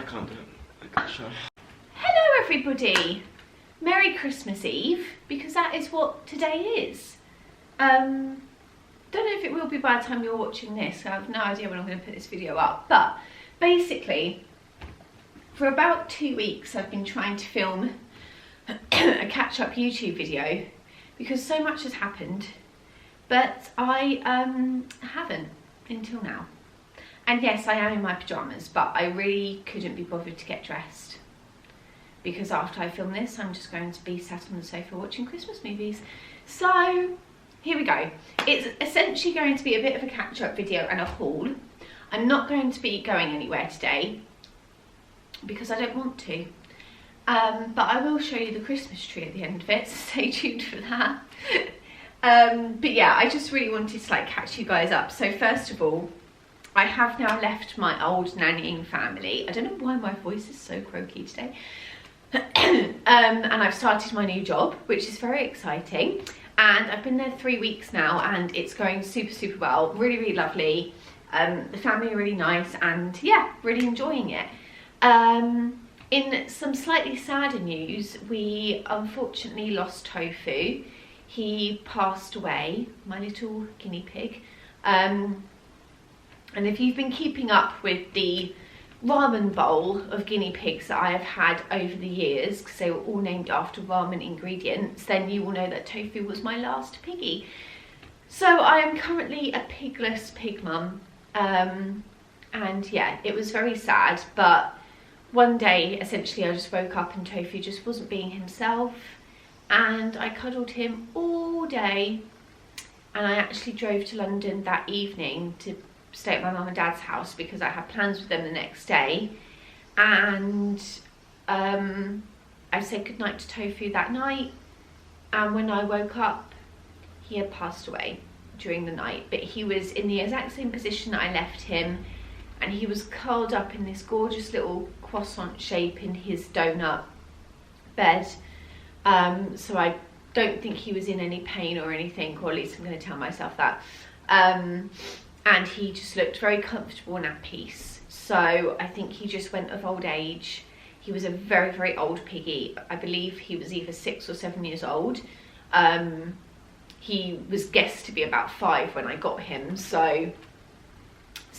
can't do it. I can't show. Hello everybody! Merry Christmas Eve, because that is what today is. Don't know if it will be by the time you're watching this. I have no idea when I'm going to put this video up, but basically for about 2 weeks I've been trying to film a catch-up YouTube video because so much has happened, but I haven't until now. And yes, I am in my pyjamas, but I really couldn't be bothered to get dressed because after I film this I'm just going to be sat on the sofa watching Christmas movies. So here we go. It's essentially going to be a bit of a catch-up video and a haul. I'm not going to be going anywhere today because I don't want to, but I will show you the Christmas tree at the end of it, so stay tuned for that. But yeah, I just really wanted to like catch you guys up. So first of all, I have now left my old nannying family. I don't know why my voice is so croaky today. And I've started my new job, which is very exciting. And I've been there 3 weeks now and it's going super well. Really, really lovely. The family are really nice and yeah, really enjoying it. In some slightly sadder news, we unfortunately lost Tofu. He passed away, my little guinea pig. And if you've been keeping up with the ramen bowl of guinea pigs that I have had over the years, because they were all named after ramen ingredients, then you will know that Tofu was my last piggy. So I am currently a pigless pig mum. And yeah, it was very sad, but one day essentially I just woke up and Tofu just wasn't being himself, and I cuddled him all day, and I actually drove to London that evening to stay at my mum and dad's house because I had plans with them the next day, and I said goodnight to Tofu that night, and when I woke up he had passed away during the night, but he was in the exact same position that I left him, and he was curled up in this gorgeous little croissant shape in his donut bed. So I don't think he was in any pain or anything, or at least I'm going to tell myself that. And he just looked very comfortable and at peace. So I think he just went of old age. He was a very old piggy. I believe he was either 6 or 7 years old. He was guessed to be about 5 when I got him. So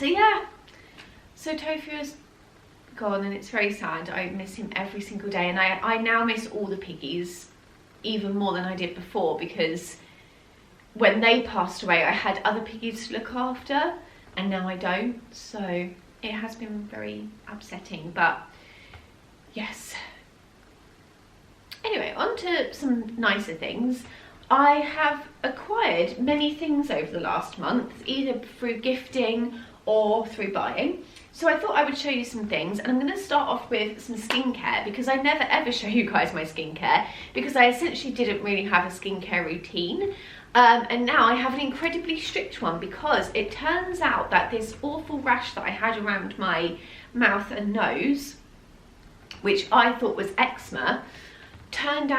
yeah. So Tofu is gone and it's very sad. I miss him every single day, and I now miss all the piggies even more than I did before, because when they passed away I had other piggies to look after and now I don't, so it has been very upsetting, but yes. Anyway, on to some nicer things. I have acquired many things over the last month, either through gifting or through buying. So I thought I would show you some things, and I'm going to start off with some skincare because I never ever show you guys my skincare because I essentially didn't really have a skincare routine. And now I have an incredibly strict one because it turns out that this awful rash that I had around my mouth and nose, which I thought was eczema, turns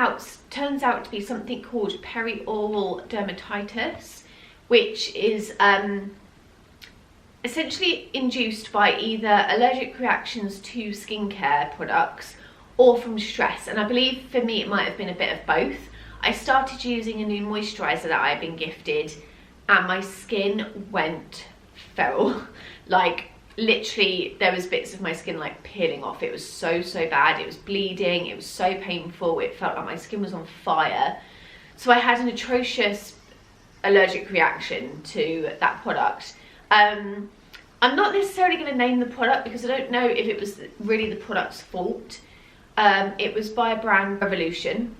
out to be something called Perioral Dermatitis, which is essentially induced by either allergic reactions to skincare products or from stress. And I believe for me it might have been a bit of both. I started using a new moisturiser that I've been gifted and my skin went feral. Like literally there was bits of my skin like peeling off. It was so bad. It was bleeding, it was so painful, it felt like my skin was on fire. So I had an atrocious allergic reaction to that product. I'm not necessarily going to name the product because I don't know if it was really the product's fault. It was by a brand, Revolution,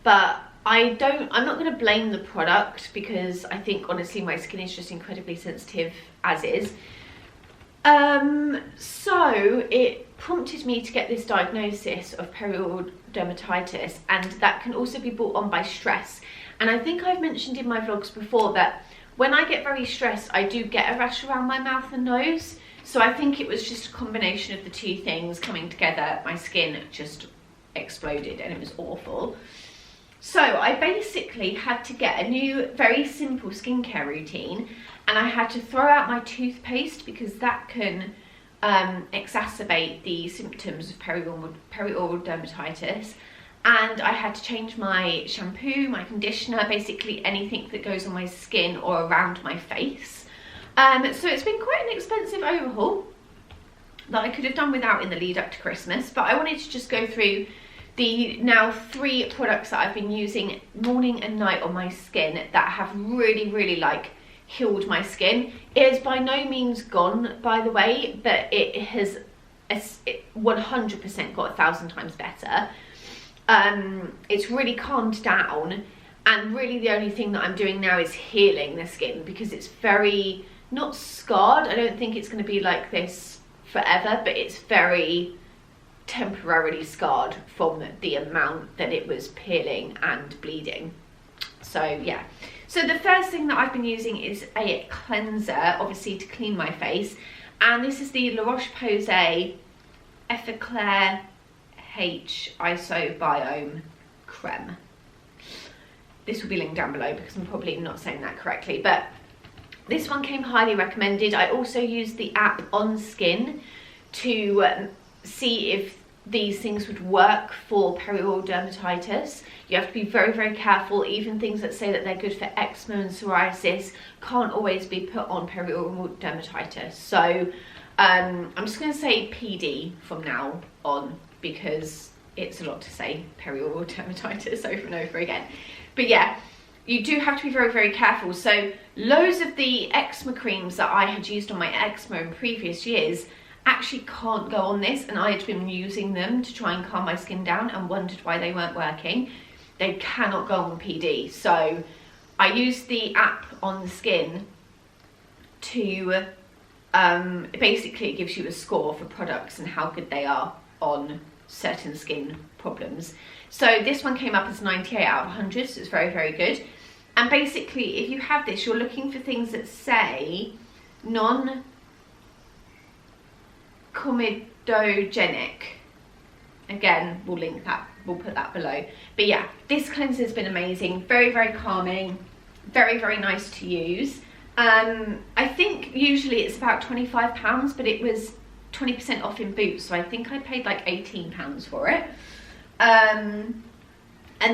but I'm not going to blame the product because I think honestly my skin is just incredibly sensitive as is. So it prompted me to get this diagnosis of perioral dermatitis, and that can also be brought on by stress. And I think I've mentioned in my vlogs before that when I get very stressed I do get a rash around my mouth and nose. So I think it was just a combination of the two things coming together. My skin just exploded and it was awful. So I basically had to get a new very simple skincare routine, and I had to throw out my toothpaste because that can exacerbate the symptoms of perioral dermatitis, and I had to change my shampoo, my conditioner, basically anything that goes on my skin or around my face. So it's been quite an expensive overhaul that I could have done without in the lead up to Christmas, but I wanted to just go through the now 3 products that I've been using morning and night on my skin that have really like healed my skin. It is by no means gone, by the way, but it has 100% got 1,000 times better. It's really calmed down, and really the only thing that I'm doing now is healing the skin, because it's very, not scarred, I don't think it's going to be like this forever, but it's very temporarily scarred from the amount that it was peeling and bleeding. So yeah, so the first thing that I've been using is a cleanser, obviously to clean my face, and this is the La Roche-Posay Effaclar H Isobiome Creme. This will be linked down below because I'm probably not saying that correctly, but this one came highly recommended. I also used the app on Skin to see if these things would work for perioral dermatitis. You have to be very careful. Even things that say that they're good for eczema and psoriasis can't always be put on perioral dermatitis. So I'm just going to say PD from now on, because it's a lot to say perioral dermatitis over and over again. But yeah, you do have to be very careful. So loads of the eczema creams that I had used on my eczema in previous years actually can't go on this, and I had been using them to try and calm my skin down and wondered why they weren't working. They cannot go on PD. So I used the app on the Skin to basically it gives you a score for products and how good they are on certain skin problems. So this one came up as 98 out of 100, so it's very good. And basically, if you have this, you're looking for things that say non-comedogenic. Again, we'll link that, we'll put that below. But yeah, this cleanser has been amazing, very calming, very nice to use. I think usually it's about £25, but it was 20% off in Boots, so I think I paid like £18 for it. And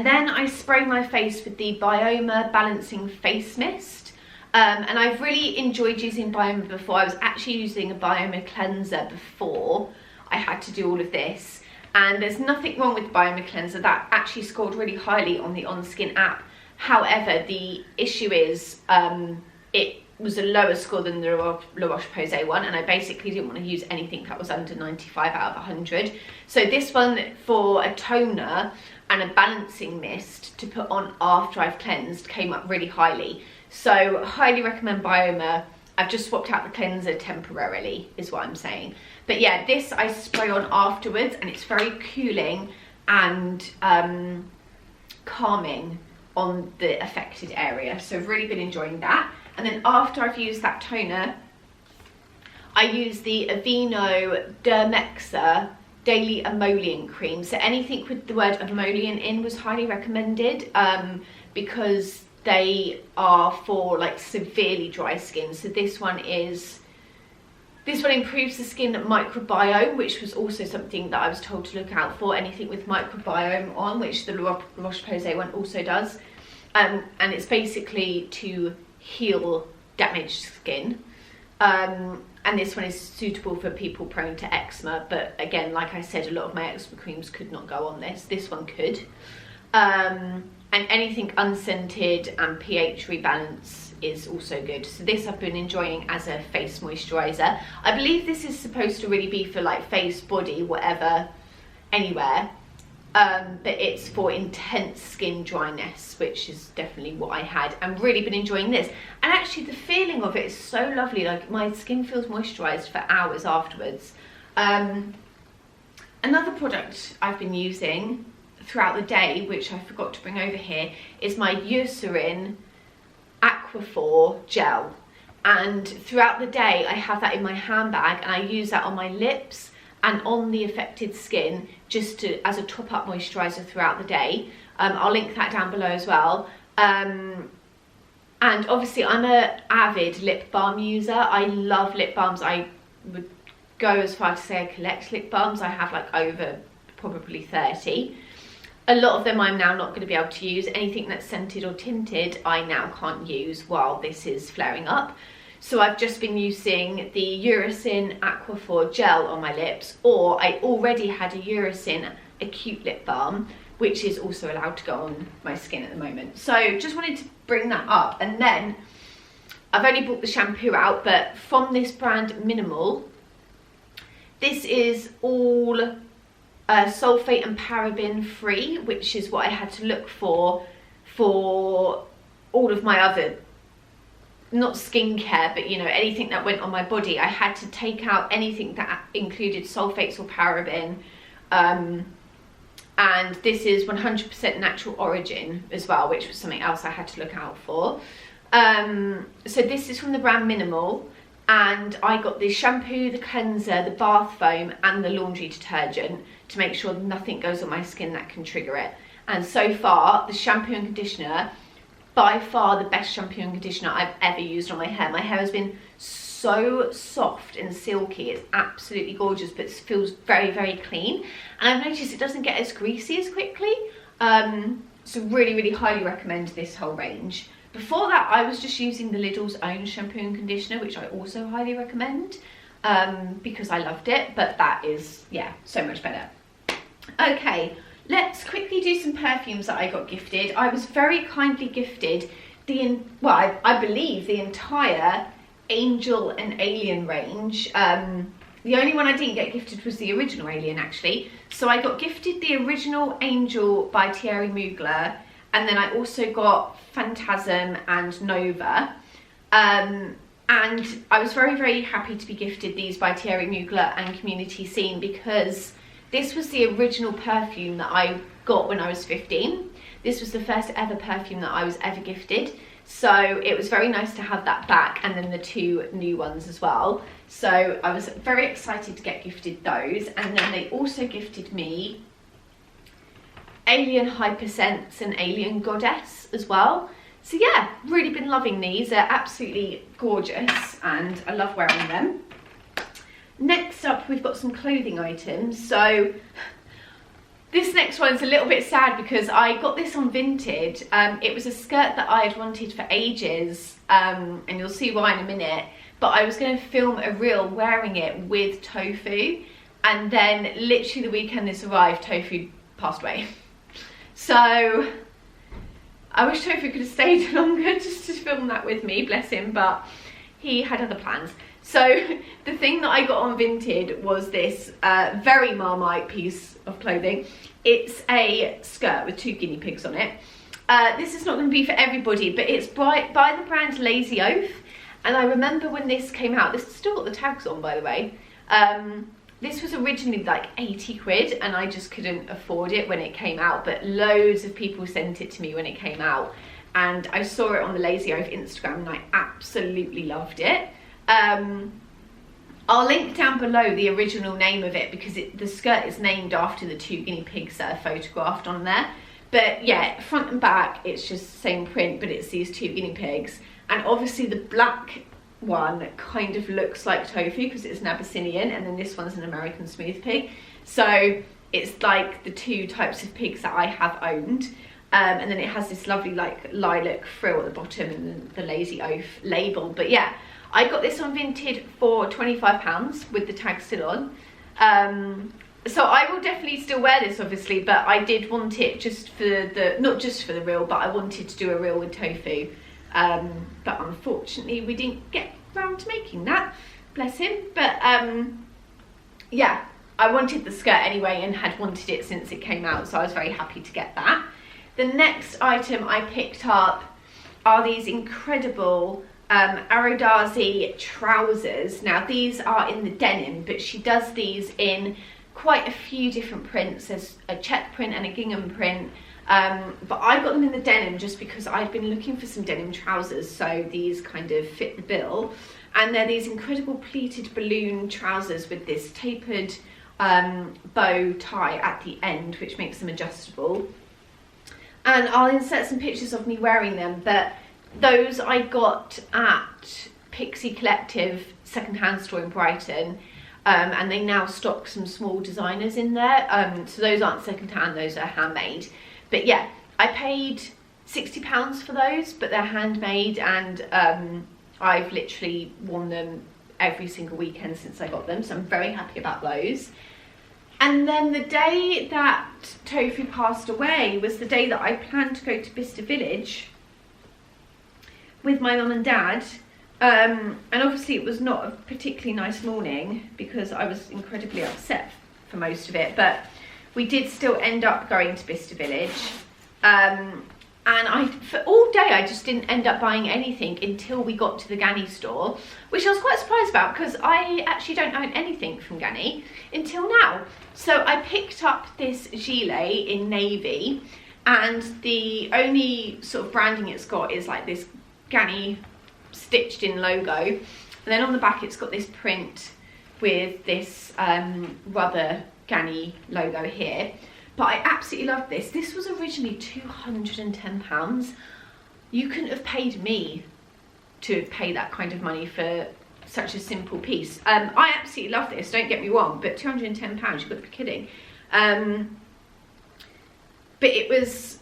then I spray my face with the Bioma Balancing Face Mist. And I've really enjoyed using Bioma before. I was actually using a Bioma cleanser before I had to do all of this. And there's nothing wrong with the Bioma cleanser. That actually scored really highly on the On Skin app. However, the issue is it was a lower score than the La Roche-Posay one, and I basically didn't want to use anything that was under 95 out of 100. So this one, for a toner and a balancing mist to put on after I've cleansed, came up really highly. So highly recommend Bioma. I've just swapped out the cleanser temporarily, is what I'm saying. But yeah, this I spray on afterwards, and it's very cooling and calming on the affected area. So I've really been enjoying that. And then after I've used that toner, I use the Aveeno Dermexa Daily Emollient Cream. So anything with the word emollient in was highly recommended, because they are for like severely dry skin. So this one improves the skin microbiome, which was also something that I was told to look out for. Anything with microbiome on, which the La Roche-Posay one also does. And it's basically to heal damaged skin. And this one is suitable for people prone to eczema, but again, like I said, a lot of my eczema creams could not go on this. This one could. And anything unscented and pH rebalance is also good. So this I've been enjoying as a face moisturizer. I believe this is supposed to really be for like face, body, whatever, anywhere. But it's for intense skin dryness, which is definitely what I had, and really been enjoying this. And actually the feeling of it is so lovely, like my skin feels moisturized for hours afterwards. Another product I've been using throughout the day, which I forgot to bring over here, is my Eucerin Aquaphor gel. And throughout the day I have that in my handbag, and I use that on my lips and on the affected skin, just as a top-up moisturizer throughout the day. I'll link that down below as well. And obviously I'm an avid lip balm user. I love lip balms. I would go as far to say I collect lip balms. I have like over probably 30. A lot of them I'm now not going to be able to use. Anything that's scented or tinted I now can't use while this is flaring up. So I've just been using the Eucerin Aquaphor gel on my lips, or I already had a Eucerin Acute Lip Balm, which is also allowed to go on my skin at the moment. So just wanted to bring that up. And then I've only brought the shampoo out, but from this brand Minimal, this is all sulfate and paraben free, which is what I had to look for all of my other, not skincare, but you know, anything that went on my body. I had to take out anything that included sulfates or paraben, and this is 100% natural origin as well, which was something else I had to look out for. So this is from the brand Minimal, and I got the shampoo, the cleanser, the bath foam and the laundry detergent to make sure nothing goes on my skin that can trigger it. And so far, the shampoo and conditioner, by far the best shampoo and conditioner I've ever used on my hair. My hair has been so soft and silky. It's absolutely gorgeous, but it feels very, very clean. And I've noticed it doesn't get as greasy as quickly. So really, really highly recommend this whole range. Before that, I was just using the Lidl's own shampoo and conditioner, which I also highly recommend, because I loved it, but that is, yeah, so much better. Okay, let's quickly do some perfumes that I got gifted. I was very kindly gifted I believe the entire Angel and Alien range. The only one I didn't get gifted was the original Alien, actually. So I got gifted the original Angel by Thierry Mugler, and then I also got Phantasm and Nova. And I was very, very happy to be gifted these by Thierry Mugler and Community Scene, because this was the original perfume that I got when I was 15. This was the first ever perfume that I was ever gifted. So it was very nice to have that back, and then the 2 new ones as well. So I was very excited to get gifted those. And then they also gifted me Alien Hypersense and Alien Goddess as well. So yeah, really been loving these. They're absolutely gorgeous and I love wearing them. Next up, we've got some clothing items. So this next one's a little bit sad because I got this on Vinted. It was a skirt that I had wanted for ages, and you'll see why in a minute. But I was going to film a reel wearing it with Tofu, and then literally the weekend this arrived, Tofu passed away. So I wish Tofu could have stayed longer just to film that with me, bless him, but he had other plans. So the thing that I got on Vinted was this very Marmite piece of clothing. It's a skirt with 2 guinea pigs on it. This is not going to be for everybody, but it's by the brand Lazy Oaf. And I remember when this came out, this has still got the tags on, by the way. This was originally like 80 quid and I just couldn't afford it when it came out, but loads of people sent it to me when it came out. And I saw it on the Lazy Oaf Instagram and I absolutely loved it. I'll link down below the original name of it because the skirt is named after the 2 guinea pigs that are photographed on there. But yeah, front and back, it's just the same print, but it's these 2 guinea pigs. And obviously the black one kind of looks like Tofu because it's an Abyssinian, and then this one's an American smooth pig. So it's like the 2 types of pigs that I have owned. And then it has this lovely like lilac frill at the bottom and the Lazy Oaf label. But yeah, I got this on Vinted for £25 with the tag still on. So I will definitely still wear this obviously, but I did want it just for the, not just for the reel, but I wanted to do a reel with Tofu. But unfortunately we didn't get round to making that, bless him. But yeah, I wanted the skirt anyway and had wanted it since it came out, so I was very happy to get that. The next item I picked up are these incredible Arodazi trousers. Now these are in the denim, but she does these in quite a few different prints. There's a check print and a gingham print, but I got them in the denim just because I'd been looking for some denim trousers, so these kind of fit the bill. And they're these incredible pleated balloon trousers with this tapered bow tie at the end, which makes them adjustable. And I'll insert some pictures of me wearing them, but those I got at Pixie Collective secondhand store in Brighton. and they now stock some small designers in there, so those aren't second-hand, those are handmade. But yeah, I paid £60 for those, but they're handmade, and I've literally worn them every single weekend since I got them, so I'm very happy about those. And then the day that Tofu passed away was the day that I planned to go to Bicester Village with my mum and dad, and obviously it was not a particularly nice morning because I was incredibly upset for most of it, but we did still end up going to Bicester Village, and for all day I just didn't end up buying anything until we got to the Ganni store, which I was quite surprised about because I actually don't own anything from Ganni until now. So I picked up this gilet in navy, and the only sort of branding it's got is like this Ganni stitched in logo, and then on the back it's got this print with this rubber Ganni logo here. But I absolutely love this. This was originally £210. You couldn't have paid me to pay that kind of money for such a simple piece. I absolutely love this, don't get me wrong, but £210, you've got to be kidding. But it was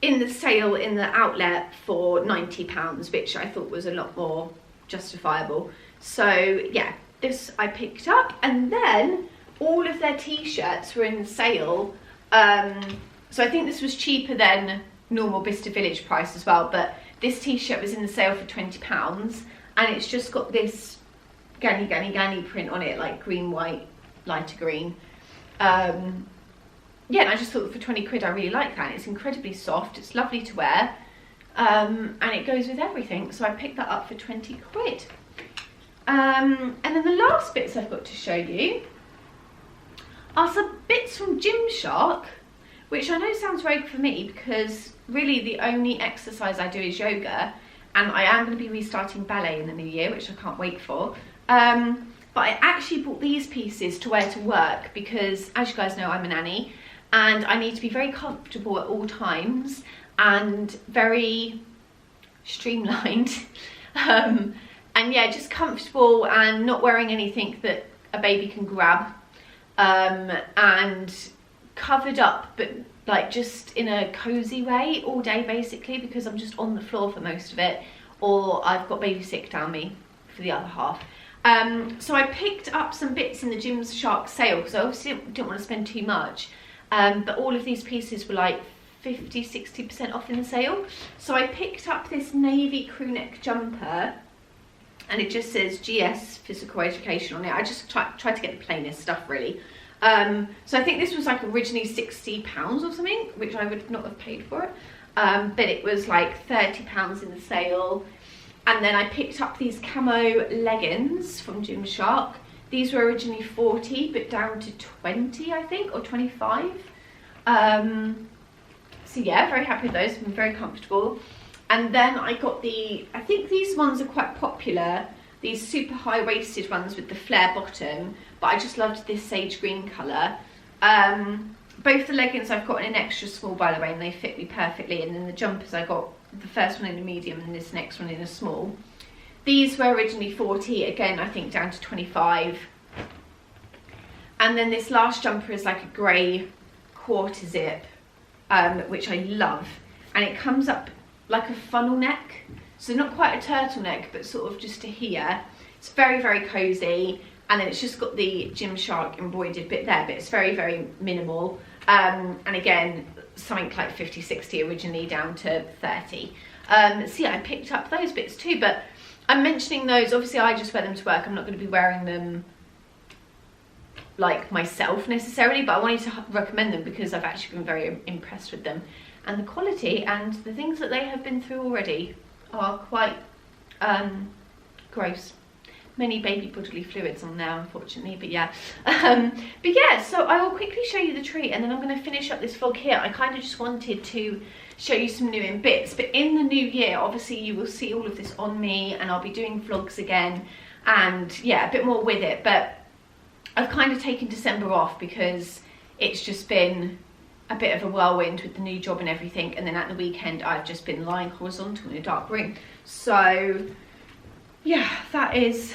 in the sale in the outlet for £90, which I thought was a lot more justifiable. So yeah, this I picked up, and then all of their t-shirts were in the sale. So I think this was cheaper than normal Bicester Village price as well, but this t-shirt was in the sale for £20, and it's just got this Ganni print on it, like green, white, lighter green. Yeah, and I just thought for 20 quid I really like that. It's incredibly soft, it's lovely to wear, and it goes with everything, so I picked that up for 20 quid. And then the last bits I've got to show you are some bits from Gymshark, which I know sounds rogue for me because really the only exercise I do is yoga, and I am going to be restarting ballet in the new year, which I can't wait for. But I actually bought these pieces to wear to work because, as you guys know, I'm a nanny and I need to be very comfortable at all times and very streamlined. And yeah, just comfortable and not wearing anything that a baby can grab. And covered up, but like just in a cozy way all day basically, because I'm just on the floor for most of it, or I've got baby sick down me for the other half. So I picked up some bits in the Gymshark sale because I obviously didn't want to spend too much, but all of these pieces were like 50–60% off in the sale. So I picked up this navy crew neck jumper, and it just says GS Physical Education on it. I just tried to get the plainest stuff really. So I think this was like originally £60 or something, which I would not have paid for it. But it was like £30 in the sale. And then I picked up these camo leggings from Gymshark. These were originally 40, but down to 20, I think, or 25. So yeah, very happy with those, been very comfortable. And then I got I think these ones are quite popular, these super high-waisted ones with the flare bottom, but I just loved this sage green colour. Both the leggings I've got in an extra small, by the way, and they fit me perfectly. And then the jumpers I got, the first one in a medium and this next one in a small. These were originally 40, again I think down to 25. And then this last jumper is like a grey quarter zip, which I love. And it comes up like a funnel neck, so not quite a turtleneck, but sort of just to here. It's very, very cozy, and then it's just got the Gymshark embroidered bit there, but it's very, very minimal. And again, something like 50–60 originally, down to 30. So yeah, I picked up those bits too, but I'm mentioning those, obviously I just wear them to work. I'm not going to be wearing them like myself necessarily, but I wanted to recommend them because I've actually been very impressed with them. And the quality and the things that they have been through already are quite gross. Many baby bodily fluids on there, unfortunately, but yeah. But yeah, so I will quickly show you the treat, and then I'm going to finish up this vlog here. I kind of just wanted to show you some new in bits, but in the new year, obviously you will see all of this on me, and I'll be doing vlogs again, and yeah, a bit more with it. But I've kind of taken December off because it's just been a bit of a whirlwind with the new job and everything, and then at the weekend I've just been lying horizontal in a dark room. So yeah, that is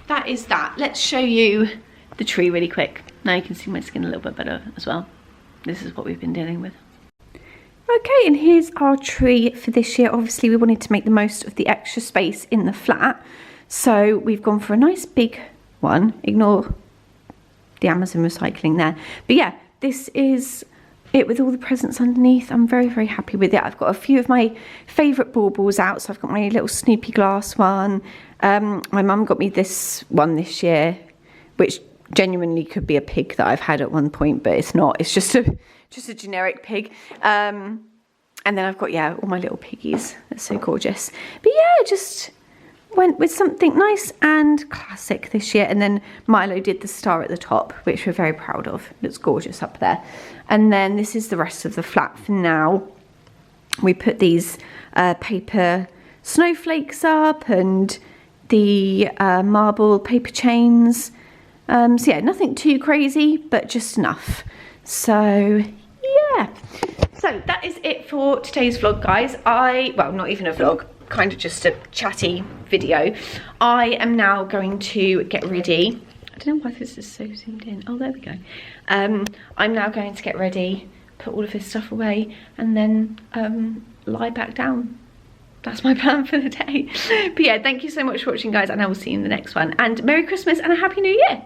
that is that. Let's show you the tree really quick. Now you can see my skin a little bit better as well. This is what we've been dealing with. Okay, and here's our tree for this year. Obviously we wanted to make the most of the extra space in the flat, so we've gone for a nice big one. Ignore the Amazon recycling there, but yeah, this is it with all the presents underneath. I'm very, very happy with it. I've got a few of my favourite baubles out, so I've got my little Snoopy glass one. My mum got me this one this year, which genuinely could be a pig that I've had at one point, but it's not. It's just a generic pig. And then I've got, yeah, all my little piggies. They're so gorgeous. But yeah, just went with something nice and classic this year. And then Milo did the star at the top, which we're very proud of. Looks gorgeous up there. And then this is the rest of the flat for now. We put these paper snowflakes up and the marble paper chains. So yeah, nothing too crazy, but just enough. So yeah, so that is it for today's vlog, guys. Well, not even a vlog, kind of just a chatty video. I am now going to get ready. I don't know why this is so zoomed in. Oh, there we go. I'm now going to get ready, put all of this stuff away, and then lie back down. That's my plan for the day. But yeah, thank you so much for watching, guys, and I will see you in the next one. And Merry Christmas and a Happy New Year.